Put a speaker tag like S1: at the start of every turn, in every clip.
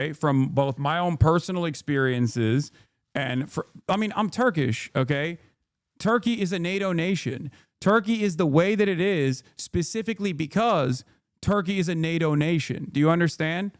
S1: okay, from both my own personal experiences and I'm Turkish, okay? Turkey is a NATO nation. Turkey is the way that it is specifically because Turkey is a NATO nation. Do you understand?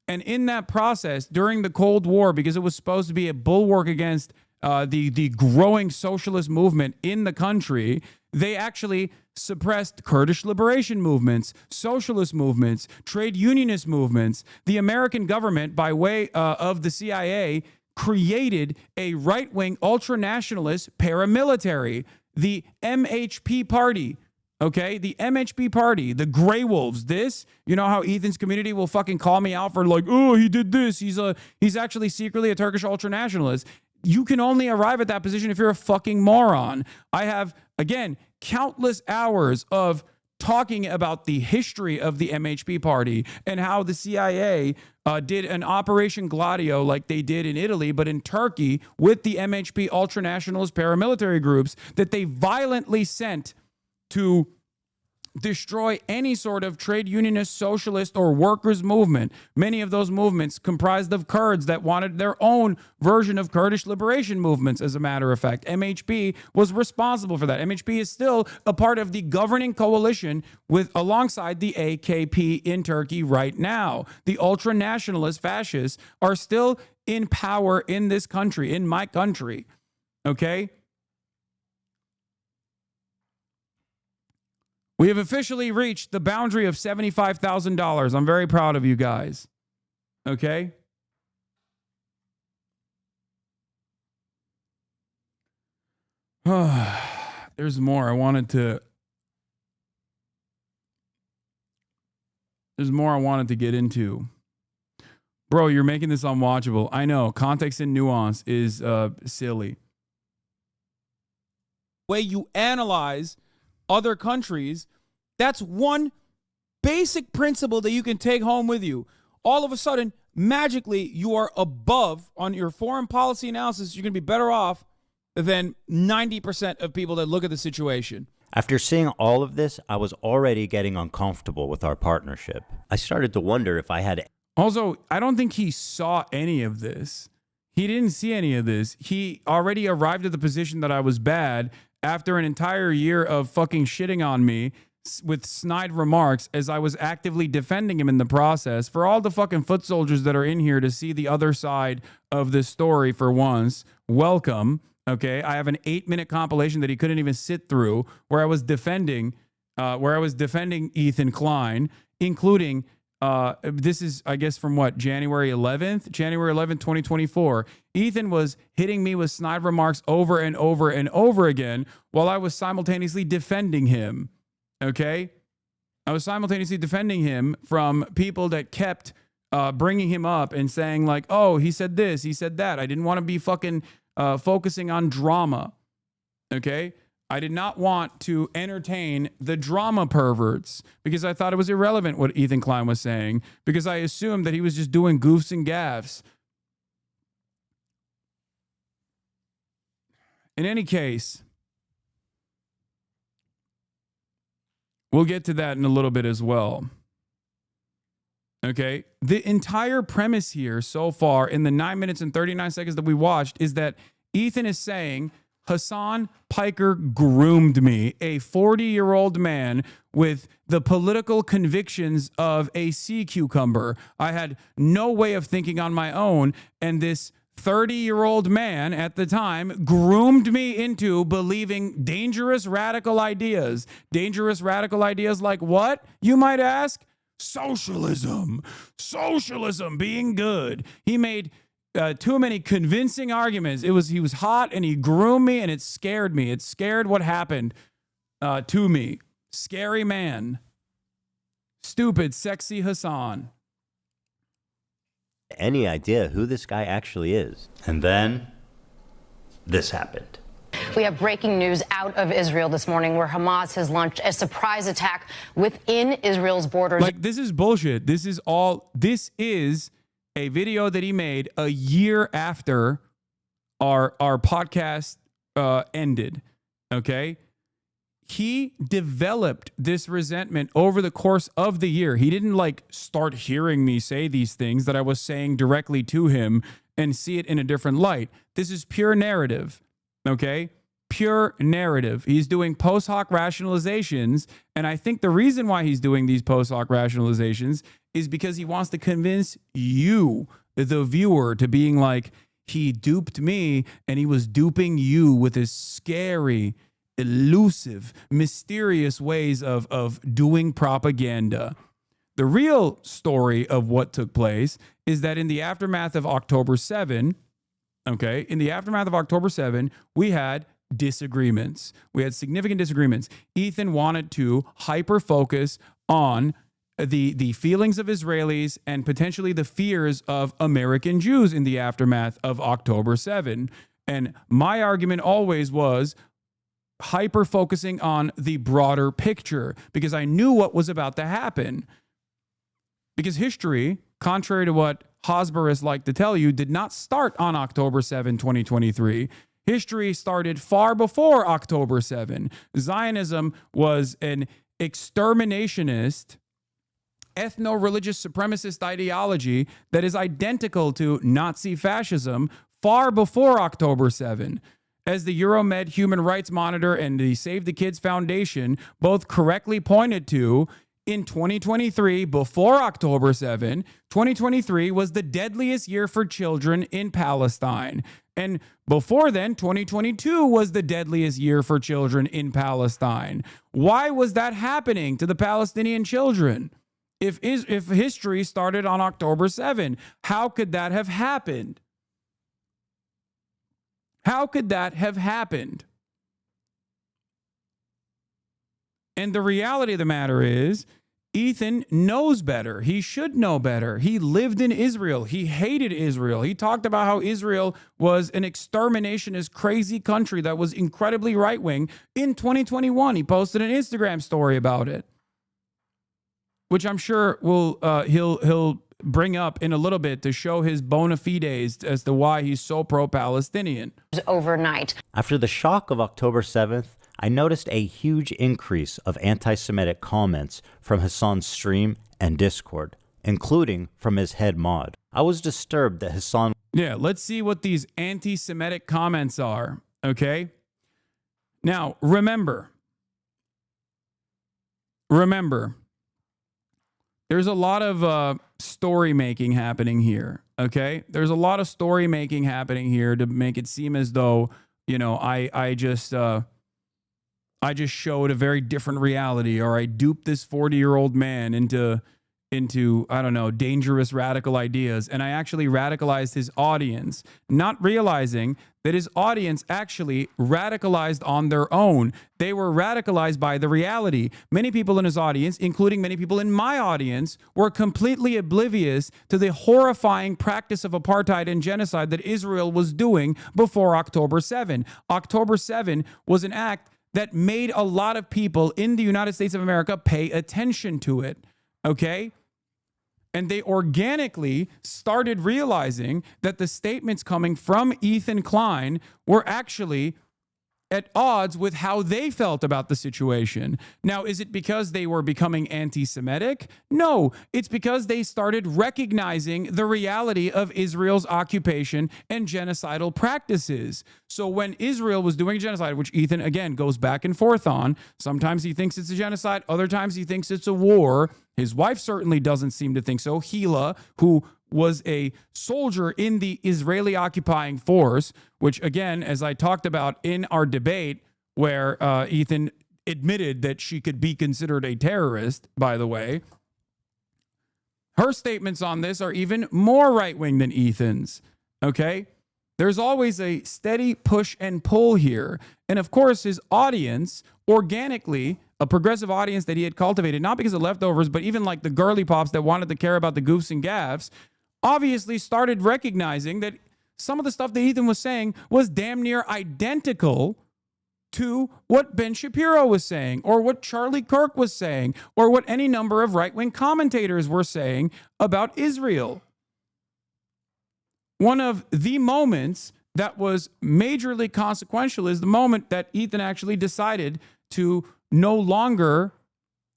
S1: And in that process, during the Cold War, because it was supposed to be a bulwark against the growing socialist movement in the country, they actually suppressed Kurdish liberation movements, socialist movements, trade unionist movements. The American government, by way of the CIA, created a right-wing ultra-nationalist paramilitary, the MHP party. Okay, the MHP party, the Grey Wolves. This, you know how Ethan's community will fucking call me out for like, oh, he did this. He's actually secretly a Turkish ultranationalist. You can only arrive at that position if you're a fucking moron. I have, again, countless hours of talking about the history of the MHP party and how the CIA did an Operation Gladio like they did in Italy, but in Turkey with the MHP ultranationalist paramilitary groups that they violently sent to destroy any sort of trade unionist, socialist, or workers' movement. Many of those movements comprised of Kurds that wanted their own version of Kurdish liberation movements, as a matter of fact. MHP was responsible for that. MHP is still a part of the governing coalition alongside the AKP in Turkey right now. The ultra-nationalist fascists are still in power in this country, in my country. Okay? We have officially reached the boundary of $75,000. I'm very proud of you guys. Okay? There's more I wanted to get into. Bro, you're making this unwatchable. I know. Context and nuance is silly. Way you analyze other countries, that's one basic principle that you can take home with you. All of a sudden, magically, you are above on your foreign policy analysis. You're going to be better off than 90% of people that look at the situation.
S2: After seeing all of this, I was already getting uncomfortable with our partnership. I started to wonder if I had...
S1: Also, I don't think he saw any of this. He didn't see any of this. He already arrived at the position that I was bad after an entire year of fucking shitting on me with snide remarks as I was actively defending him in the process. For all the fucking foot soldiers that are in here to see the other side of this story for once, welcome. Okay, I have an 8-minute compilation that he couldn't even sit through where I was defending Ethan Klein, including this is, I guess, from what, January 11th, 2024. Ethan was hitting me with snide remarks over and over and over again while I was simultaneously defending him. Okay? I was simultaneously defending him from people that kept bringing him up and saying like, oh, he said this, he said that. I didn't want to be fucking focusing on drama. Okay? I did not want to entertain the drama perverts because I thought it was irrelevant what Ethan Klein was saying because I assumed that he was just doing goofs and gaffes. In any case, we'll get to that in a little bit as well. Okay? The entire premise here so far in the 9 minutes and 39 seconds that we watched is that Ethan is saying Hasan Piker groomed me, a 40-year-old man with the political convictions of a sea cucumber. I had no way of thinking on my own, and this 30-year-old man at the time groomed me into believing dangerous radical ideas. Dangerous radical ideas like what, you might ask? Socialism. Socialism being good. He made too many convincing arguments. He was hot and he groomed me and it scared me. It scared what happened to me. Scary man. Stupid, sexy Hasan.
S2: Any idea who this guy actually is. And then this happened.
S3: We have breaking news out of Israel this morning where Hamas has launched a surprise attack within Israel's borders.
S1: Like, this is bullshit. This is a video that he made a year after our podcast ended. Okay? he developed this resentment over the course of the year. He didn't like start hearing me say these things that I was saying directly to him and see it in a different light. This is pure narrative, okay? Pure narrative. He's doing post hoc rationalizations, and I think the reason why he's doing these post hoc rationalizations is because he wants to convince you, the viewer, to being like, he duped me and he was duping you with his scary, elusive, mysterious ways of doing propaganda. The real story of what took place is that in the aftermath of October 7, okay, in the aftermath of October 7, we had disagreements. We had significant disagreements. Ethan wanted to hyper-focus on the feelings of Israelis and potentially the fears of American Jews in the aftermath of October 7. And my argument always was hyper-focusing on the broader picture because I knew what was about to happen. Because history, contrary to what Hosbarists like to tell you, did not start on October 7, 2023. History started far before October 7. Zionism was an exterminationist, ethno-religious supremacist ideology that is identical to Nazi fascism far before October 7. As the Euromed Human Rights Monitor and the Save the Kids Foundation both correctly pointed to, in 2023, before October 7, 2023 was the deadliest year for children in Palestine. And before then, 2022 was the deadliest year for children in Palestine. Why was that happening to the Palestinian children? If history started on October 7, how could that have happened? How could that have happened? And the reality of the matter is, Ethan knows better. He should know better. He lived in Israel. He hated Israel. He talked about how Israel was an exterminationist, crazy country that was incredibly right-wing. In 2021, he posted an Instagram story about it, which I'm sure he'll bring up in a little bit to show his bona fides as to why he's so pro-Palestinian.
S3: Overnight.
S2: After the shock of October 7th, I noticed a huge increase of anti-Semitic comments from Hasan's stream and Discord, including from his head mod. I was disturbed that Hasan...
S1: Yeah, let's see what these anti-Semitic comments are, okay? Now, remember, there's a lot of story making happening here, okay? There's a lot of story making happening here to make it seem as though, you know, I just showed a very different reality, or I duped this 40-year-old man into, I don't know, dangerous radical ideas. And I actually radicalized his audience, not realizing that his audience actually radicalized on their own. They were radicalized by the reality. Many people in his audience, including many people in my audience, were completely oblivious to the horrifying practice of apartheid and genocide that Israel was doing before October 7. October 7 was an act that made a lot of people in the United States of America pay attention to it, okay? And they organically started realizing that the statements coming from Ethan Klein were actually at odds with how they felt about the situation. Now, is it because they were becoming anti-Semitic? No, it's because they started recognizing the reality of Israel's occupation and genocidal practices. So when Israel was doing genocide, which Ethan, again, goes back and forth on, sometimes he thinks it's a genocide, other times he thinks it's a war. His wife certainly doesn't seem to think so. Hila, who was a soldier in the Israeli occupying force, which, again, as I talked about in our debate, where Ethan admitted that she could be considered a terrorist, by the way, her statements on this are even more right-wing than Ethan's, okay? There's always a steady push and pull here. And, of course, his audience, organically, a progressive audience that he had cultivated, not because of leftovers, but even like the girly pops that wanted to care about the goofs and gaffs, obviously started recognizing that some of the stuff that Ethan was saying was damn near identical to what Ben Shapiro was saying, or what Charlie Kirk was saying, or what any number of right-wing commentators were saying about Israel. One of the moments that was majorly consequential is the moment that Ethan actually decided to no longer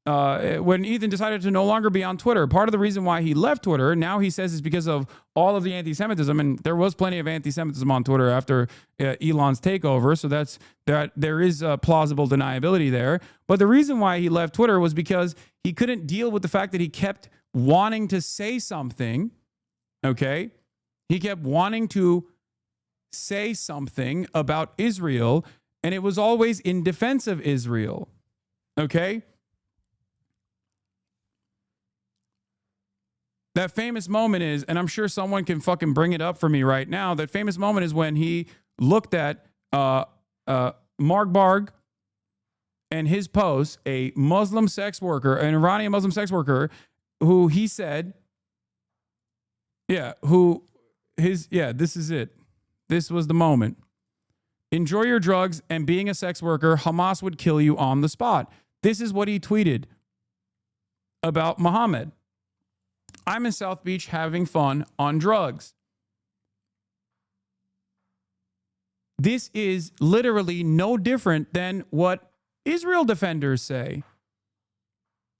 S1: when Ethan decided to no longer be on Twitter. Part of the reason why he left Twitter, now he says, is because of all of the anti-Semitism, and there was plenty of anti-Semitism on Twitter after Elon's takeover, so that there is plausible deniability there. But the reason why he left Twitter was because he couldn't deal with the fact that he kept wanting to say something, okay? He kept wanting to say something about Israel, and it was always in defense of Israel, okay? That famous moment is, and I'm sure someone can fucking bring it up for me right now, that famous moment is when he looked at Mark Barg and his post, a Muslim sex worker, an Iranian Muslim sex worker, who he said, this is it. This was the moment. Enjoy your drugs, and being a sex worker, Hamas would kill you on the spot. This is what he tweeted about Muhammad. I'm in South Beach having fun on drugs. This is literally no different than what Israel defenders say.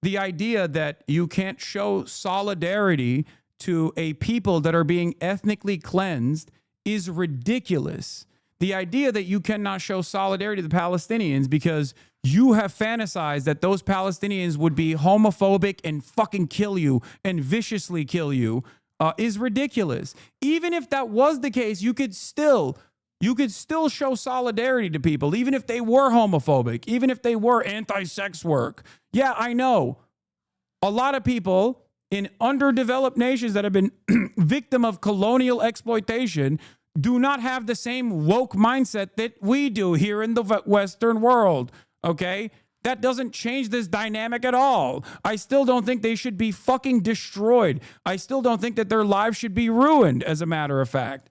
S1: The idea that you can't show solidarity to a people that are being ethnically cleansed is ridiculous. The idea that you cannot show solidarity to the Palestinians because you have fantasized that those Palestinians would be homophobic and fucking kill you and viciously kill you is ridiculous. Even if that was the case, you could still show solidarity to people, even if they were homophobic, even if they were anti-sex work. Yeah, I know. A lot of people in underdeveloped nations that have been victim of colonial exploitation do not have the same woke mindset that we do here in the Western world, okay? That doesn't change this dynamic at all. I still don't think they should be fucking destroyed. I still don't think that their lives should be ruined, as a matter of fact.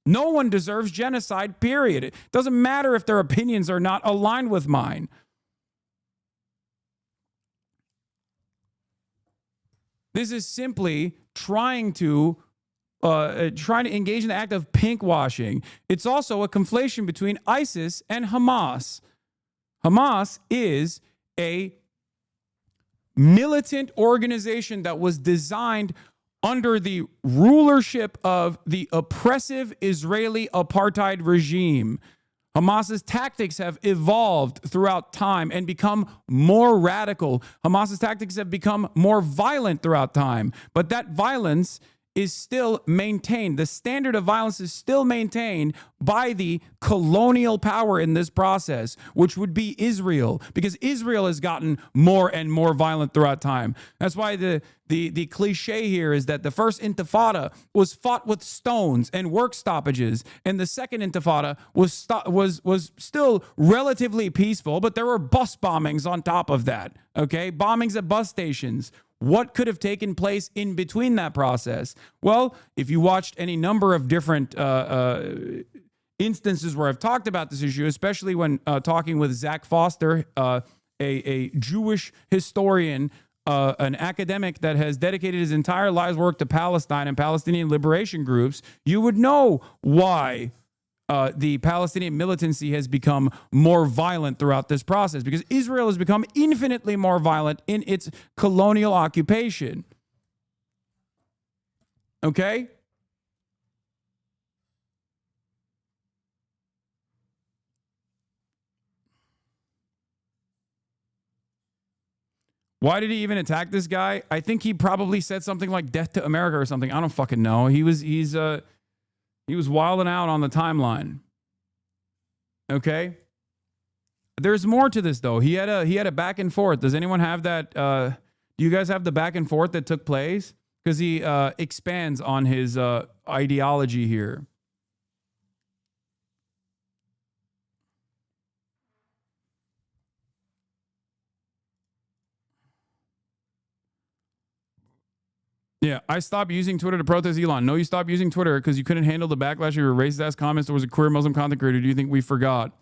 S1: No one deserves genocide, period. It doesn't matter if their opinions are not aligned with mine. This is simply trying to engage in the act of pink washing. It's also a conflation between ISIS and Hamas. Hamas is a militant organization that was designed under the rulership of the oppressive Israeli apartheid regime. Hamas's tactics have evolved throughout time and become more radical. Hamas's tactics have become more violent throughout time, but that violence is still maintained. The standard of violence is still maintained by the colonial power in this process, which would be Israel, because Israel has gotten more and more violent throughout time. That's why the cliche here is that the first intifada was fought with stones and work stoppages, and the second intifada was still relatively peaceful, but there were bus bombings on top of that, okay? Bombings at bus stations. What could have taken place in between that process? Well, if you watched any number of different instances where I've talked about this issue, especially when talking with Zach Foster, a Jewish historian, an academic that has dedicated his entire life's work to Palestine and Palestinian liberation groups, you would know why the Palestinian militancy has become more violent throughout this process, because Israel has become infinitely more violent in its colonial occupation. Okay? Why did he even attack this guy? I think he probably said something like "Death to America" or something. I don't fucking know. He was wilding out on the timeline. Okay? There's more to this though. He had a back and forth. Does anyone have that? Do you guys have the back and forth that took place? Because he expands on his ideology here. Yeah, I stopped using Twitter to protest Elon. No, you stopped using Twitter because you couldn't handle the backlash of your racist-ass comments. There was a queer Muslim content creator. Do you think we forgot?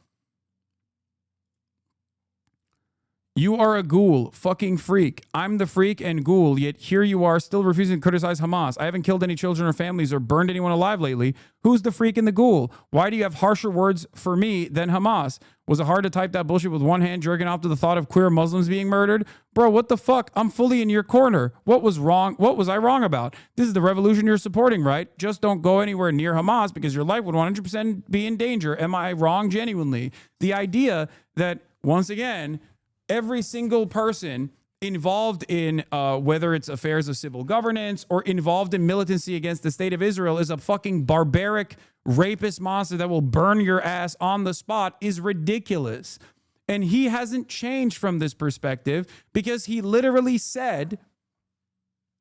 S1: You are a ghoul, fucking freak. I'm the freak and ghoul, yet here you are still refusing to criticize Hamas. I haven't killed any children or families or burned anyone alive lately. Who's the freak and the ghoul? Why do you have harsher words for me than Hamas? Was it hard to type that bullshit with one hand, jerking off to the thought of queer Muslims being murdered? Bro, what the fuck? I'm fully in your corner. What was wrong? What was I wrong about? This is the revolution you're supporting, right? Just don't go anywhere near Hamas because your life would 100% be in danger. Am I wrong genuinely? The idea that, once again, every single person involved in whether it's affairs of civil governance or involved in militancy against the state of Israel is a fucking barbaric rapist monster that will burn your ass on the spot is ridiculous. And he hasn't changed from this perspective because he literally said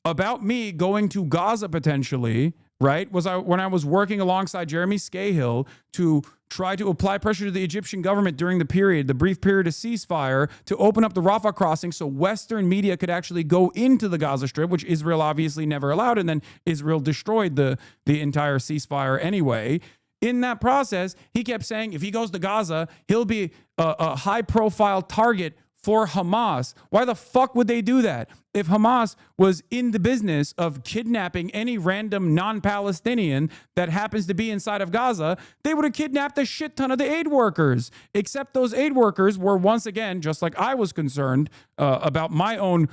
S1: about me going to Gaza potentially, right? When I was working alongside Jeremy Scahill to try to apply pressure to the Egyptian government during the brief period of ceasefire, to open up the Rafah crossing so Western media could actually go into the Gaza Strip, which Israel obviously never allowed, and then Israel destroyed the entire ceasefire anyway. In that process, he kept saying if he goes to Gaza, he'll be a high-profile target for Hamas. Why the fuck would they do that? If Hamas was in the business of kidnapping any random non-Palestinian that happens to be inside of Gaza, they would have kidnapped a shit ton of the aid workers. Except those aid workers were, once again, just like I was concerned about my own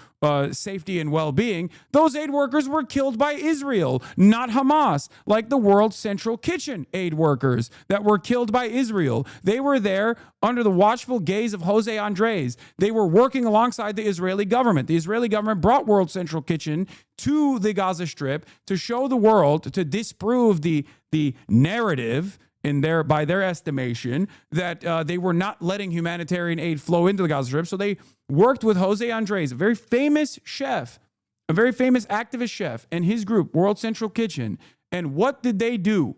S1: safety and well-being, those aid workers were killed by Israel, not Hamas, like the World Central Kitchen aid workers that were killed by Israel. They were there under the watchful gaze of Jose Andres. They were working alongside the Israeli government. The Israeli government brought World Central Kitchen to the Gaza Strip to show the world, to disprove the narrative by their estimation that they were not letting humanitarian aid flow into the Gaza Strip. So they worked with Jose Andres, a very famous chef, a very famous activist chef, and his group, World Central Kitchen. And what did they do?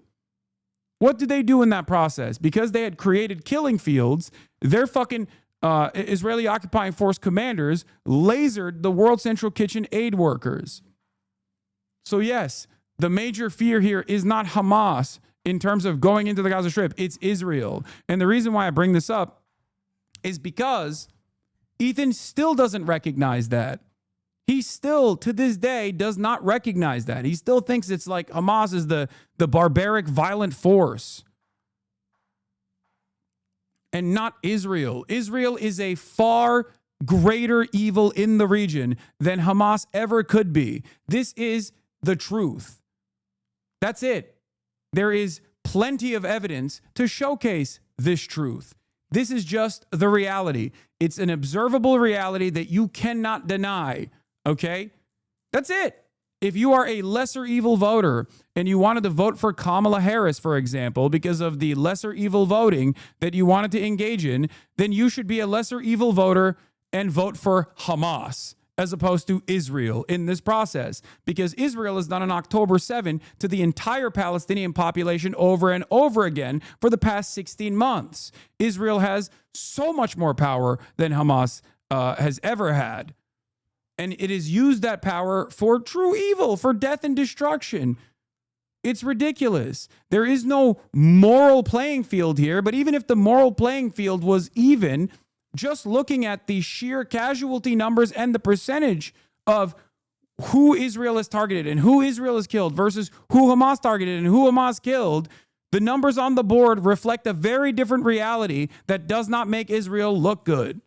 S1: What did they do in that process? Because they had created killing fields, their fucking Israeli occupying force commanders lasered the World Central Kitchen aid workers. So yes, the major fear here is not Hamas in terms of going into the Gaza Strip. It's Israel. And the reason why I bring this up is because Ethan still doesn't recognize that. He still, to this day, does not recognize that. He still thinks it's like Hamas is the barbaric, violent force. And not Israel. Israel is a far greater evil in the region than Hamas ever could be. This is the truth. That's it. There is plenty of evidence to showcase this truth. This is just the reality. It's an observable reality that you cannot deny, okay? That's it. If you are a lesser evil voter and you wanted to vote for Kamala Harris, for example, because of the lesser evil voting that you wanted to engage in, then you should be a lesser evil voter and vote for Hamas as opposed to Israel in this process, because Israel has done an October 7 to the entire Palestinian population over and over again for the past 16 months. Israel has so much more power than Hamas has ever had. And it has used that power for true evil, for death and destruction. It's ridiculous. There is no moral playing field here, but even if the moral playing field was even, just looking at the sheer casualty numbers and the percentage of who Israel has targeted and who Israel has killed versus who Hamas targeted and who Hamas killed, the numbers on the board reflect a very different reality that does not make Israel look good.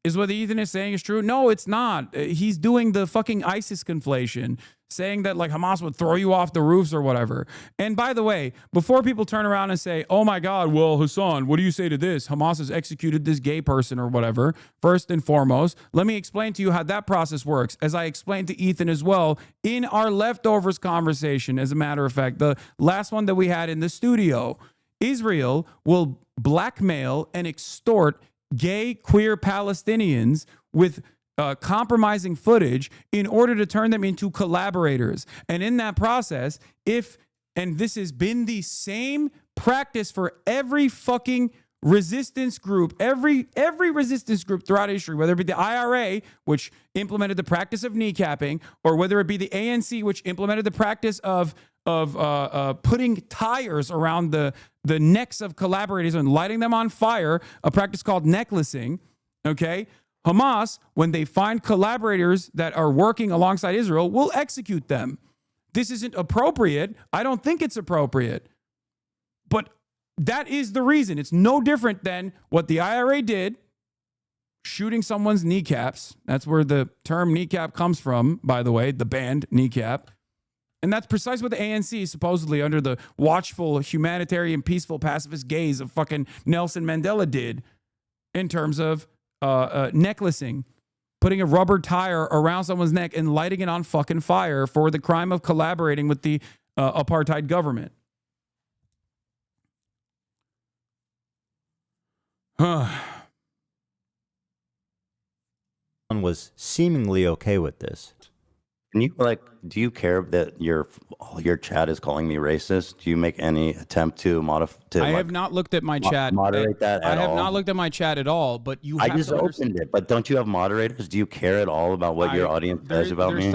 S1: Is what Ethan is saying is true? No, it's not. He's doing the fucking ISIS conflation, saying that like Hamas would throw you off the roofs or whatever. And by the way, before people turn around and say, oh my God, well, Hasan, what do you say to this? Hamas has executed this gay person or whatever. First and foremost, let me explain to you how that process works, as I explained to Ethan as well in our leftovers conversation. As a matter of fact, the last one that we had in the studio, Israel will blackmail and extort gay, queer Palestinians with compromising footage in order to turn them into collaborators. And in that process, and this has been the same practice for every fucking resistance group, every resistance group throughout history, whether it be the IRA, which implemented the practice of kneecapping, or whether it be the ANC, which implemented the practice of putting tires around the necks of collaborators and lighting them on fire, a practice called necklacing. Okay. Hamas, when they find collaborators that are working alongside Israel, will execute them. This isn't appropriate. I don't think it's appropriate. But that is the reason. It's no different than what the IRA did, shooting someone's kneecaps. That's where the term kneecap comes from, by the way, the band kneecap. And that's precisely what the ANC, supposedly under the watchful, humanitarian, peaceful, pacifist gaze of fucking Nelson Mandela, did in terms of necklacing, putting a rubber tire around someone's neck and lighting it on fucking fire for the crime of collaborating with the apartheid government.
S2: Was seemingly okay with this.
S4: Can you do you care that your chat is calling me racist? Do you make any attempt to modify?
S1: I have not looked at my chat.
S4: Moderate that at all?
S1: I have not looked at my chat at all, but you
S4: I
S1: have
S4: just
S1: to
S4: opened it, but don't you have moderators? Do you care at all about what your audience says about me?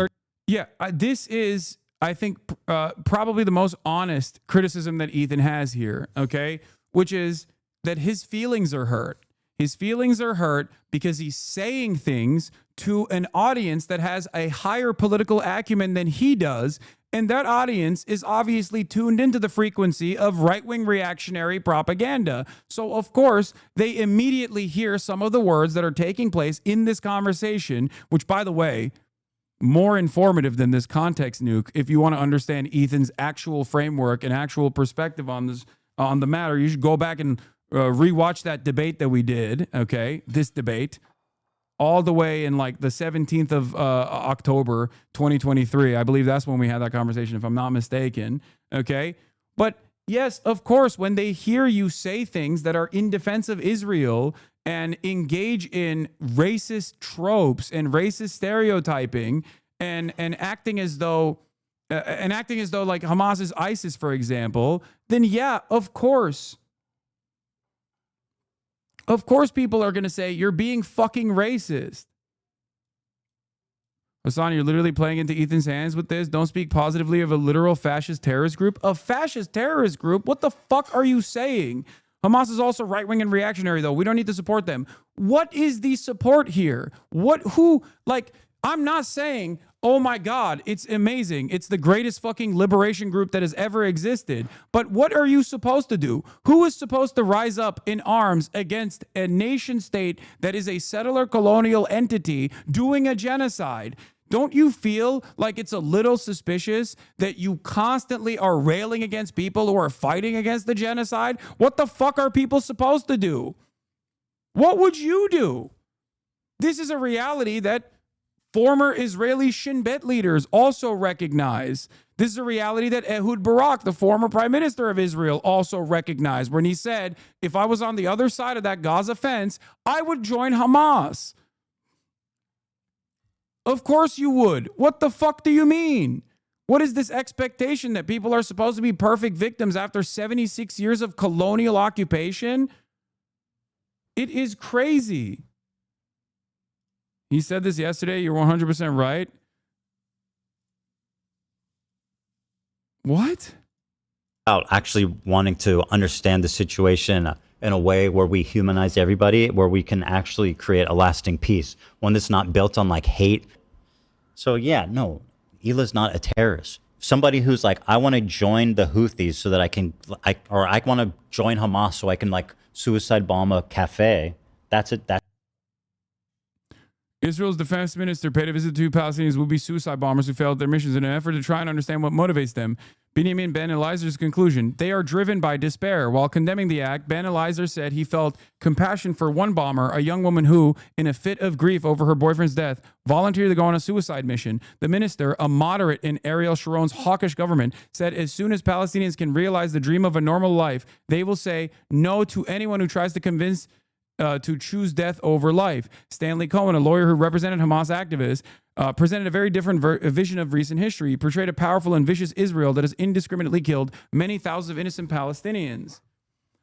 S1: This is, I think, probably the most honest criticism that Ethan has here, okay? Which is that his feelings are hurt. His feelings are hurt because he's saying things to an audience that has a higher political acumen than he does. And that audience is obviously tuned into the frequency of right-wing reactionary propaganda. So, of course, they immediately hear some of the words that are taking place in this conversation, which, by the way, more informative than this context, Nuke. If you want to understand Ethan's actual framework and actual perspective on this, on the matter, you should go back and rewatch that debate that we did, okay? This debate, all the way in like the 17th of October, 2023. I believe that's when we had that conversation, if I'm not mistaken, okay? But yes, of course, when they hear you say things that are in defense of Israel and engage in racist tropes and racist stereotyping and acting as though like Hamas is ISIS, for example, then yeah, of course. Of course people are going to say, you're being fucking racist. Hasan, you're literally playing into Ethan's hands with this. Don't speak positively of a literal fascist terrorist group. A fascist terrorist group? What the fuck are you saying? Hamas is also right-wing and reactionary, though. We don't need to support them. What is the support here? I'm not saying, oh my God, it's amazing. It's the greatest fucking liberation group that has ever existed. But what are you supposed to do? Who is supposed to rise up in arms against a nation state that is a settler colonial entity doing a genocide? Don't you feel like it's a little suspicious that you constantly are railing against people who are fighting against the genocide? What the fuck are people supposed to do? What would you do? This is a reality that former Israeli Shin Bet leaders also recognize. This is a reality that Ehud Barak, the former prime minister of Israel, also recognized when he said, if I was on the other side of that Gaza fence, I would join Hamas. Of course you would. What the fuck do you mean? What is this expectation that people are supposed to be perfect victims after 76 years of colonial occupation? It is crazy. He said this yesterday. You're 100% right. What?
S2: About actually wanting to understand the situation in a way where we humanize everybody, where we can actually create a lasting peace, one that's not built on like hate. So yeah, no, Hila's not a terrorist. Somebody who's like, I want to join the Houthis so that I want to join Hamas so I can like suicide bomb a cafe. That's it.
S1: Israel's defense minister paid a visit to Palestinians will be suicide bombers who failed their missions in an effort to try and understand what motivates them. Benjamin Ben Elizer's conclusion, they are driven by despair. While condemning the act, Ben Elizer said he felt compassion for one bomber, a young woman who, in a fit of grief over her boyfriend's death, volunteered to go on a suicide mission. The minister, a moderate in Ariel Sharon's hawkish government, said as soon as Palestinians can realize the dream of a normal life, they will say no to anyone who tries to convince to choose death over life. Stanley Cohen, a lawyer who represented Hamas activists, presented a very different vision of recent history. He portrayed a powerful and vicious Israel that has indiscriminately killed many thousands of innocent Palestinians.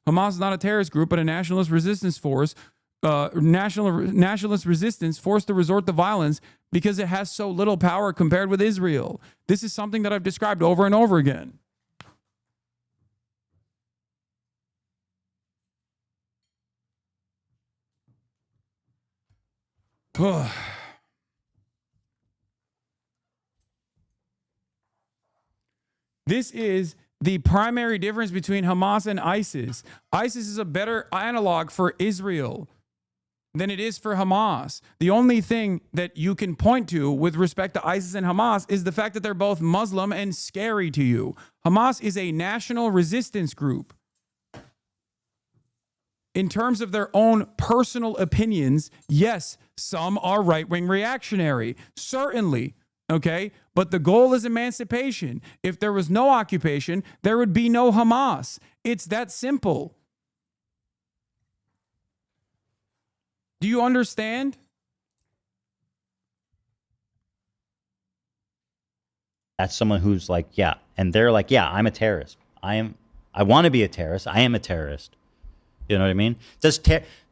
S1: Hamas is not a terrorist group, but a nationalist resistance force nationalist resistance forced to resort to violence because it has so little power compared with Israel. This is something that I've described over and over again. This is the primary difference between Hamas and ISIS. ISIS is a better analog for Israel than it is for Hamas. The only thing that you can point to with respect to ISIS and Hamas is the fact that they're both Muslim and scary to you. Hamas is a national resistance group. In terms of their own personal opinions, yes, some are right-wing reactionary, certainly, okay? But the goal is emancipation. If there was no occupation, there would be no Hamas. It's that simple. Do you understand?
S2: That's someone who's like, yeah. And they're like, yeah, I'm a terrorist. I want to be a terrorist. I am a terrorist. You know what I mean?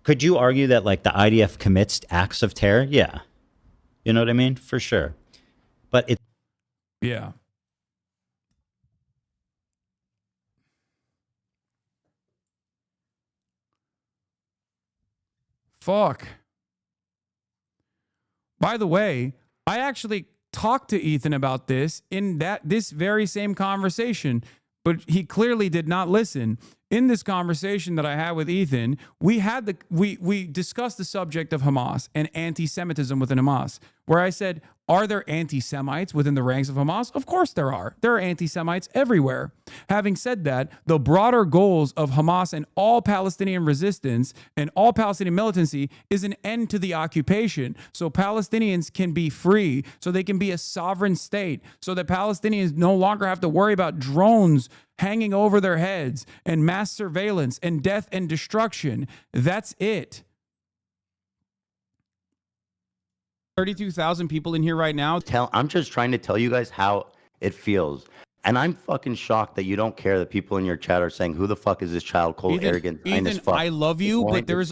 S2: Could you argue that like the IDF commits acts of terror? Yeah. You know what I mean? For sure. But it.
S1: Yeah. Fuck. By the way, I actually talked to Ethan about this in this very same conversation, but he clearly did not listen. In this conversation that I had with Ethan, we discussed the subject of Hamas and anti-Semitism within Hamas, where I said, are there anti-Semites within the ranks of Hamas? Of course there are. There are anti-Semites everywhere. Having said that, the broader goals of Hamas and all Palestinian resistance and all Palestinian militancy is an end to the occupation, so Palestinians can be free, so they can be a sovereign state, so that Palestinians no longer have to worry about drones hanging over their heads and mass surveillance and death and destruction. That's it. 32,000 people in here right now.
S4: I'm just trying to tell you guys how it feels. And I'm fucking shocked that you don't care that people in your chat are saying, who the fuck is this child cold, arrogant,
S1: Ethan,
S4: fuck?
S1: I love you, but there's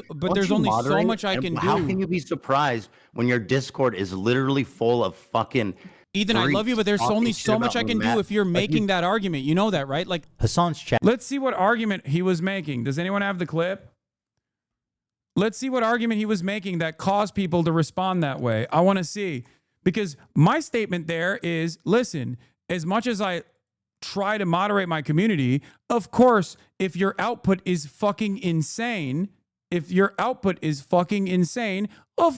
S1: only so much I can do.
S4: How can you be surprised when your Discord is literally full of fucking
S1: Ethan, I love you, but there's only so much I can do if you're making that argument. You know that, right? Like
S2: Hasan's chat.
S1: Let's see what argument he was making. Does anyone have the clip? Let's see what argument he was making that caused people to respond that way. I want to see. Because my statement there is, listen, as much as I try to moderate my community, of course, if your output is fucking insane, of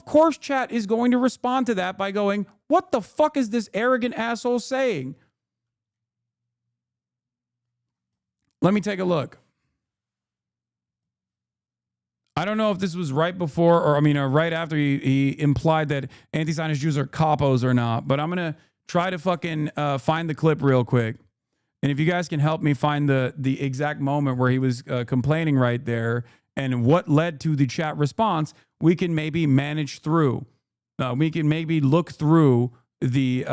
S1: course chat is going to respond to that by going, what the fuck is this arrogant asshole saying? Let me take a look. I don't know if this was right before or right after he implied that anti-Zionist Jews are capos or not, but I'm going to try to fucking find the clip real quick. And if you guys can help me find the exact moment where he was complaining right there and what led to the chat response, we can maybe manage through. We can maybe look through the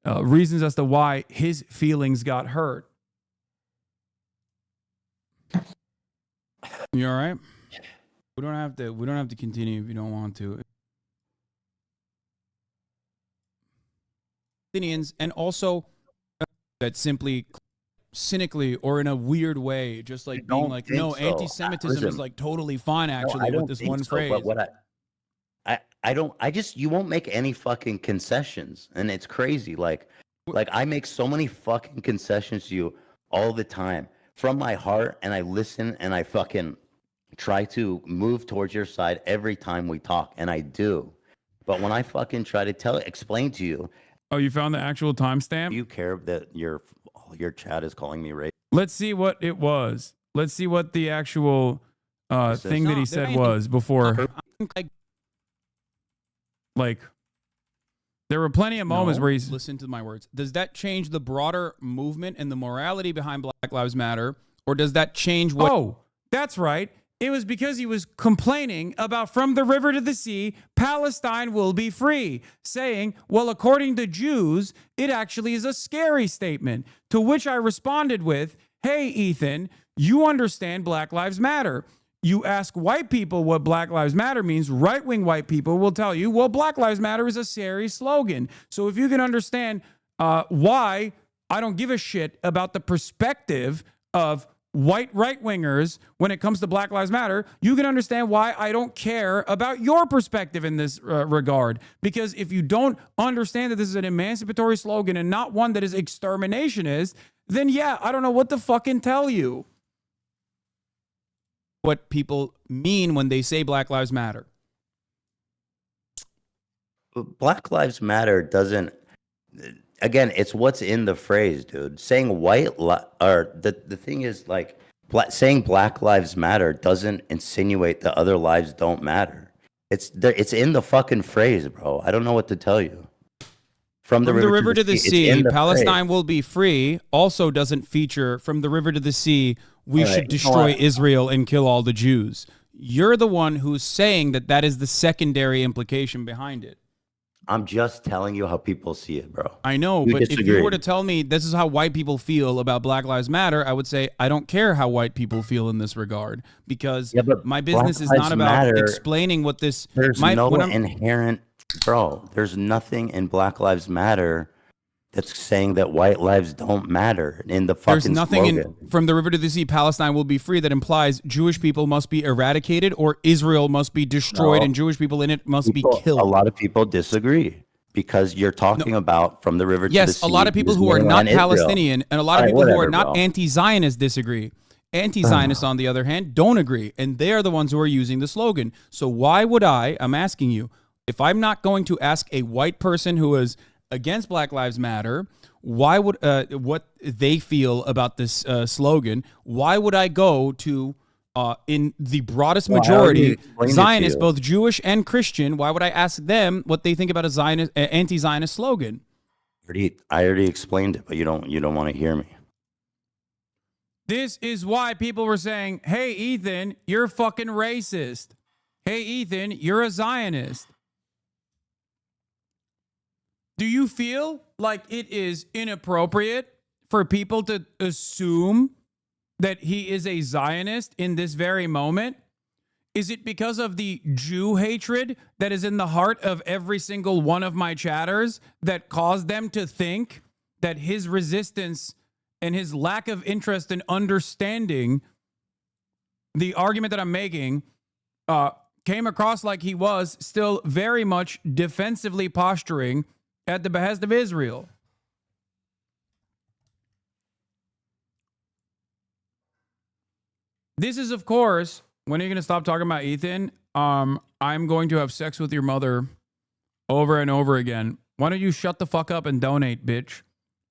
S1: reasons as to why his feelings got hurt. You all right? We don't have to continue if you don't want to. And also that simply cynically or in a weird way, just like being like, no, so. Anti-Semitism is like totally fine actually with this one phrase.
S4: But what you won't make any fucking concessions, and it's crazy. Like I make so many fucking concessions to you all the time from my heart, and I listen and I fucking try to move towards your side every time we talk, and I do. But when I fucking try to explain to you,
S1: oh, you found the actual timestamp?
S4: Do you care that your chat is calling me racist?
S1: Let's see what it was. Let's see what the actual thing that he said was before. Like, there were plenty of moments where he's... Listen to my words. Does that change the broader movement and the morality behind Black Lives Matter? Or does that change what... Oh, that's right. It was because he was complaining about from the river to the sea, Palestine will be free, saying, well, according to Jews, it actually is a scary statement, to which I responded with, hey, Ethan, you understand Black Lives Matter. you ask white people what Black Lives Matter means, right-wing white people will tell you, well, Black Lives Matter is a serious slogan. So if you can understand why I don't give a shit about the perspective of white right-wingers when it comes to Black Lives Matter, you can understand why I don't care about your perspective in this regard. Because if you don't understand that this is an emancipatory slogan and not one that is exterminationist, then yeah, I don't know what to fucking tell you. What people mean when they say Black Lives Matter.
S4: Black Lives Matter doesn't. Again, it's what's in the phrase, dude. Saying the thing is, like, saying Black Lives Matter doesn't insinuate that other lives don't matter. It's in the fucking phrase, bro. I don't know what to tell you. From the river to the sea,
S1: Palestine will be free. Also doesn't feature from the river to the sea. We should destroy Israel and kill all the Jews. You're the one who's saying that is the secondary implication behind it.
S4: I'm just telling you how people see it, bro.
S1: I know, but if you were to tell me this is how white people feel about Black Lives Matter, I would say I don't care how white people feel in this regard, because my business is not about explaining what this...
S4: There's no inherent... Bro, there's nothing in Black Lives Matter that's saying that white lives don't matter in the fucking slogan. There's nothing in
S1: From the River to the Sea, Palestine will be free that implies Jewish people must be eradicated or Israel must be destroyed and Jewish people in it must be killed.
S4: A lot of people disagree because you're talking about from the river to the sea.
S1: Yes, a lot of people who are not Palestinian and a lot of people who are not anti-Zionist disagree. Anti-Zionists, on the other hand, don't agree, and they are the ones who are using the slogan. So why would I'm asking you, if I'm not going to ask a white person who is against Black Lives Matter, why would what they feel about this slogan? Why would I go to in the broadest majority Zionists, both Jewish and Christian? Why would I ask them what they think about a Zionist, anti-Zionist slogan?
S4: I already explained it, but you don't want to hear me.
S1: This is why people were saying, "Hey, Ethan, you're fucking racist. Hey, Ethan, you're a Zionist." Do you feel like it is inappropriate for people to assume that he is a Zionist in this very moment? Is it because of the Jew hatred that is in the heart of every single one of my chatters that caused them to think that his resistance and his lack of interest in understanding the argument that I'm making came across like he was still very much defensively posturing at the behest of Israel? This is, of course, when are you going to stop talking about Ethan? I'm going to have sex with your mother over and over again. Why don't you shut the fuck up and donate, bitch?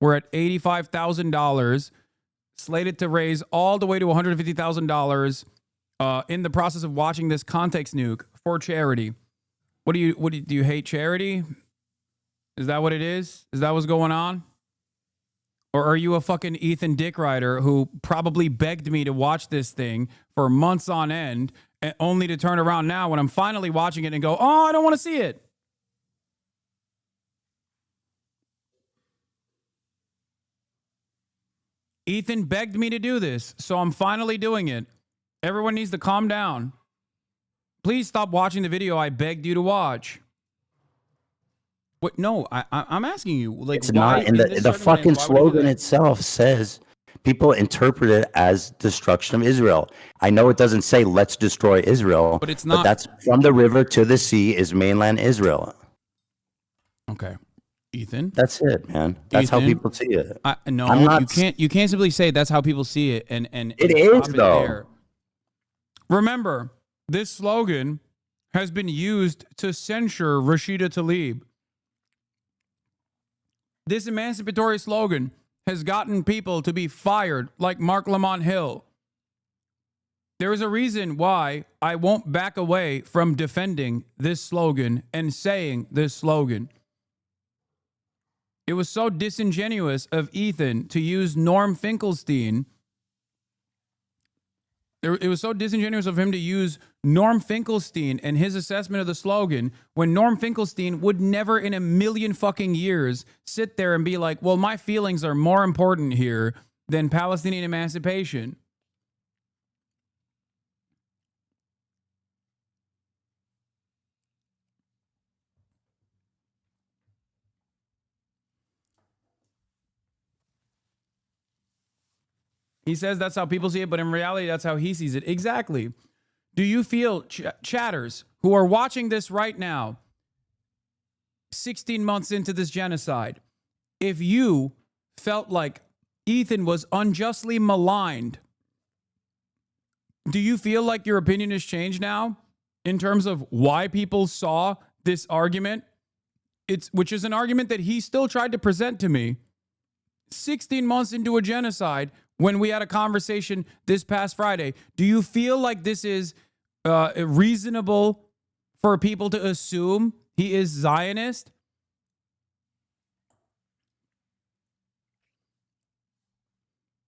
S1: We're at $85,000, slated to raise all the way to $150,000 in the process of watching this context nuke for charity. Do you hate charity? Is that what it is? Is that what's going on? Or are you a fucking Ethan Dick Rider who probably begged me to watch this thing for months on end, and only to turn around now when I'm finally watching it and go, oh, I don't want to see it? Ethan begged me to do this, so I'm finally doing it. Everyone needs to calm down. Please stop watching the video I begged you to watch. What? No, I'm asking you. Like,
S4: it's not in the fucking slogan itself says people interpret it as destruction of Israel. I know it doesn't say let's destroy Israel,
S1: but it's not.
S4: But that's from the river to the sea is mainland Israel.
S1: Okay, Ethan.
S4: That's it, man. That's how people see it.
S1: No, you can't simply say that's how people see it and
S4: it is though.
S1: There. Remember, this slogan has been used to censure Rashida Tlaib. This emancipatory slogan has gotten people to be fired like Mark Lamont Hill. There is a reason why I won't back away from defending this slogan and saying this slogan. It was so disingenuous of Ethan to use Norm Finkelstein. It was so disingenuous of him to use Norm Finkelstein and his assessment of the slogan when Norm Finkelstein would never in a million fucking years sit there and be like, well, my feelings are more important here than Palestinian emancipation. He says that's how people see it, but in reality, that's how he sees it. Exactly. Do you feel, chatters who are watching this right now, 16 months into this genocide, if you felt like Ethan was unjustly maligned, do you feel like your opinion has changed now in terms of why people saw this argument? Which is an argument that he still tried to present to me 16 months into a genocide when we had a conversation this past Friday. Do you feel like this is reasonable for people to assume he is Zionist?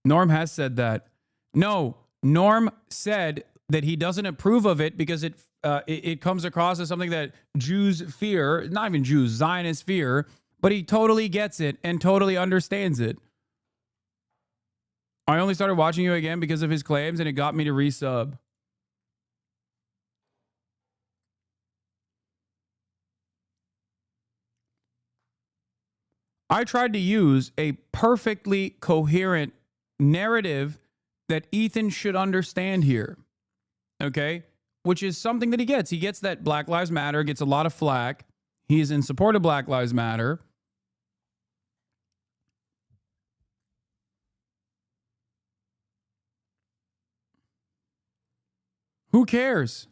S1: Norm has said that. No, Norm said that he doesn't approve of it because it comes across as something that Jews fear, not even Jews, Zionists fear, but he totally gets it and totally understands it. I only started watching you again because of his claims, and it got me to resub. I tried to use a perfectly coherent narrative that Ethan should understand here, okay? Which is something that he gets. He gets that Black Lives Matter, gets a lot of flack. He is in support of Black Lives Matter. Who cares?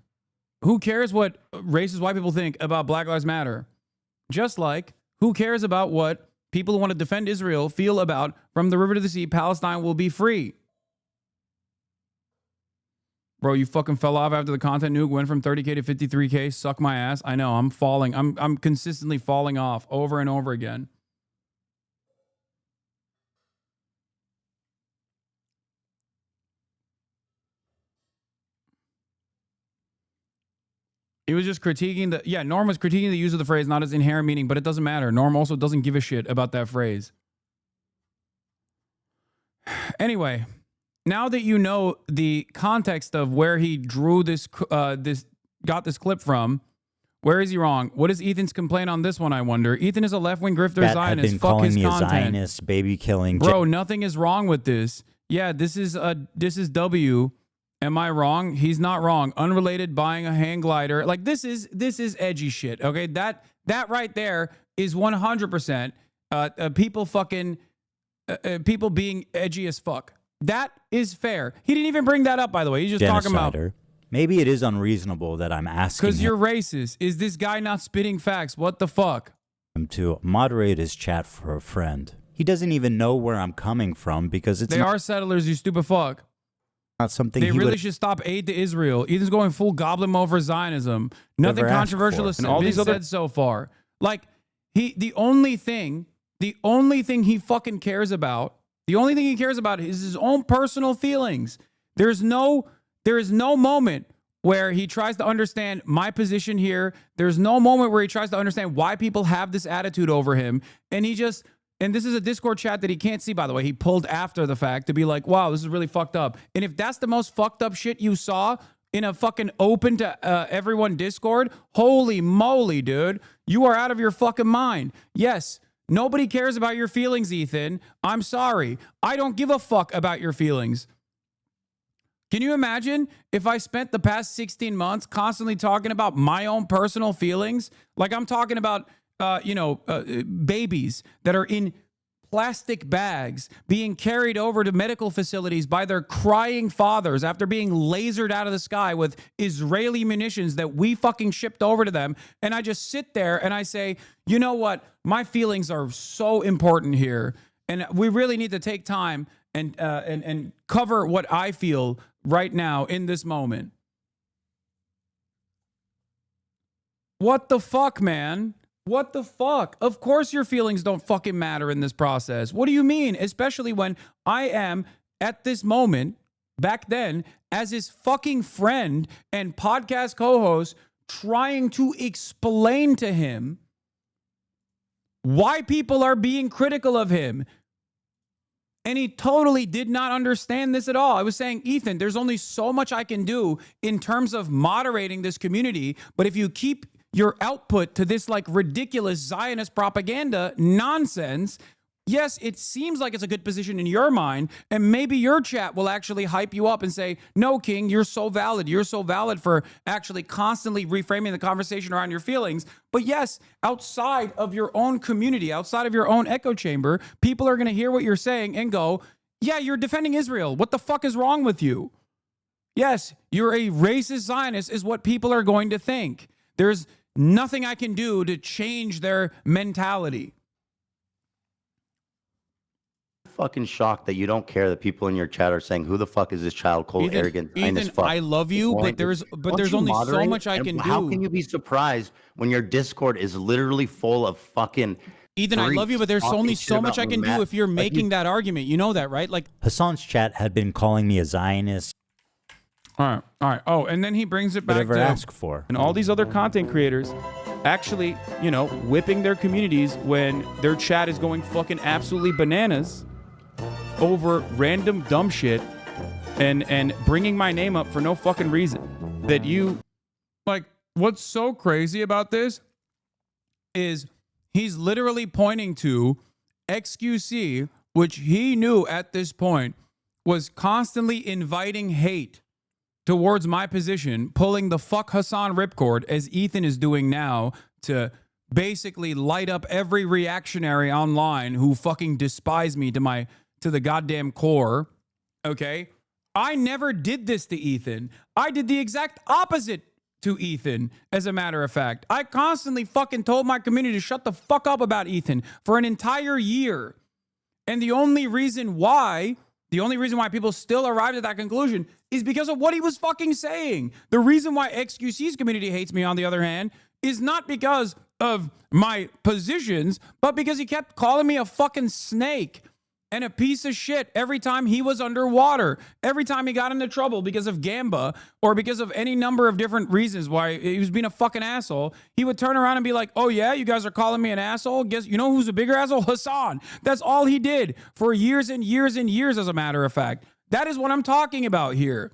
S1: Who cares what racist white people think about Black Lives Matter? Just like, who cares about what people who want to defend Israel feel about from the river to the sea, Palestine will be free? Bro, you fucking fell off after the content nuke went from 30K to 53K. Suck my ass. I know, I'm falling. I'm consistently falling off over and over again. He was just critiquing Norm was critiquing the use of the phrase, not its inherent meaning, but it doesn't matter. Norm also doesn't give a shit about that phrase. Anyway, now that you know the context of where he drew got this clip from, where is he wrong? What is Ethan's complaint on this one, I wonder? Ethan is a left-wing grifter Zionist.
S2: Been
S1: Fuck
S2: calling
S1: his
S2: me
S1: content.
S2: a Zionist, baby killing.
S1: Bro, nothing is wrong with this. Yeah, this is W. Am I wrong? He's not wrong. Unrelated, buying a hang glider. Like, this is edgy shit. Okay, that right there is 100% people being edgy as fuck. That is fair. He didn't even bring that up, by the way. He's just talking about.
S2: Maybe it is unreasonable that I'm asking.
S1: Because you're racist. Is this guy not spitting facts? What the fuck?
S2: Him to moderate his chat for a friend. He doesn't even know where I'm coming from because they
S1: are settlers. You stupid fuck.
S2: Not something
S1: they really should stop aid to Israel. Ethan's going full goblin mode for Zionism. Nothing controversial has been said so far. Like, the only thing he fucking cares about, is his own personal feelings. There is no moment where he tries to understand my position here. There's no moment where he tries to understand why people have this attitude over him. And this is a Discord chat that he can't see, by the way. He pulled after the fact to be like, wow, this is really fucked up. And if that's the most fucked up shit you saw in a fucking open to everyone Discord, holy moly, dude, you are out of your fucking mind. Yes, nobody cares about your feelings, Ethan. I'm sorry. I don't give a fuck about your feelings. Can you imagine if I spent the past 16 months constantly talking about my own personal feelings? Like, I'm talking about babies that are in plastic bags being carried over to medical facilities by their crying fathers after being lasered out of the sky with Israeli munitions that we fucking shipped over to them. And I just sit there and I say, you know what? My feelings are so important here. And we really need to take time and cover what I feel right now in this moment. What the fuck, man? What the fuck? Of course your feelings don't fucking matter in this process. What do you mean? Especially when I am, at this moment, back then, as his fucking friend and podcast co-host, trying to explain to him why people are being critical of him. And he totally did not understand this at all. I was saying, Ethan, there's only so much I can do in terms of moderating this community. But if you keep your output to this like ridiculous Zionist propaganda nonsense, yes, it seems like it's a good position in your mind, and maybe your chat will actually hype you up and say, no, King, you're so valid. You're so valid for actually constantly reframing the conversation around your feelings. But yes, outside of your own community, outside of your own echo chamber, people are going to hear what you're saying and go, yeah, you're defending Israel. What the fuck is wrong with you? Yes, you're a racist Zionist is what people are going to think. There's nothing I can do to change their mentality.
S4: Fucking shocked that you don't care that people in your chat are saying, who the fuck is this child cold, arrogant,
S1: Ethan,
S4: fuck?
S1: I love you, but there's only so much I can do.
S4: How can you be surprised when your Discord is literally full of fucking
S1: Ethan, I love you, but there's only so much I can do if you're making that argument. You know that, right? Like
S2: Hasan's chat had been calling me a Zionist.
S1: All right. Oh, and then he brings it back
S2: Whatever
S1: to
S2: ask for.
S1: and all these other content creators actually, you know, whipping their communities when their chat is going fucking absolutely bananas over random dumb shit and bringing my name up for no fucking reason. That you, like, what's so crazy about this is he's literally pointing to XQC, which he knew at this point was constantly inviting hate towards my position, pulling the fuck Hasan ripcord as Ethan is doing now to basically light up every reactionary online who fucking despise me to the goddamn core. Okay? I never did this to Ethan. I did the exact opposite to Ethan, as a matter of fact. I constantly fucking told my community to shut the fuck up about Ethan for an entire year. And the only reason why people still arrived at that conclusion is because of what he was fucking saying. The reason why XQC's community hates me, on the other hand, is not because of my positions, but because he kept calling me a fucking snake and a piece of shit every time he was underwater, every time he got into trouble because of Gamba or because of any number of different reasons why he was being a fucking asshole. He would turn around and be like, oh yeah, you guys are calling me an asshole? Guess you know who's a bigger asshole? Hasan. That's all he did for years and years and years, as a matter of fact. That is what I'm talking about here.